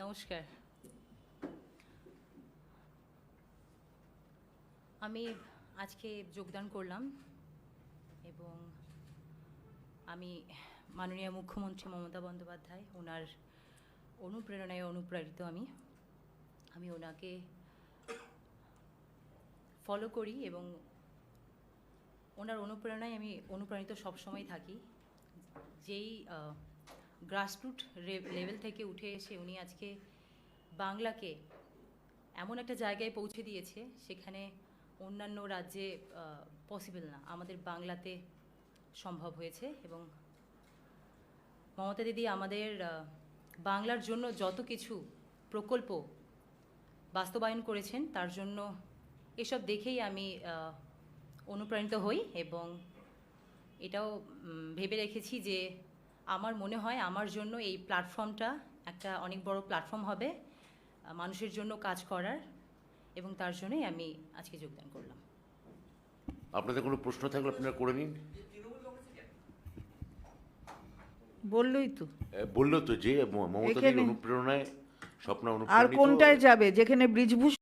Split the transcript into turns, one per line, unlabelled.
নমস্কার। আমি আজকে যোগদান করলাম এবং আমি মাননীয় মুখ্যমন্ত্রী মমতা বন্দ্যোপাধ্যায় ওনার অনুপ্রেরণায় অনুপ্রাণিত। আমি ওনাকে ফলো করি এবং ওনার অনুপ্রেরণায় আমি অনুপ্রাণিত সবসময় থাকি। যেই গ্রাসরুট লেভেল থেকে উঠে এসে উনি আজকে বাংলাকে এমন একটা জায়গায় পৌঁছে দিয়েছে সেখানে অন্যান্য রাজ্যে পসিবল না, আমাদের বাংলাতে সম্ভব হয়েছে। এবং মমতা দিদি আমাদের বাংলার জন্য যত কিছু প্রকল্প বাস্তবায়ন করেছেন তার জন্য এসব দেখেই আমি অনুপ্রাণিত হই এবং এটাও ভেবে রেখেছি যে আমার মনে হয় আমার জন্য এই প্ল্যাটফর্মটা একটা অনেক বড় প্ল্যাটফর্ম হবে মানুষের জন্য কাজ করার, এবং তার জন্যই আমি আজকে যোগদান করলাম।
আপনাদের কোনো প্রশ্ন থাকলে আপনারা করে নিন।
বললো তো
যে মমতাদির অনুপ্রেরণায় স্বপ্ন
আর কোনটায় যাবে যেখানে ব্রিজভূষণ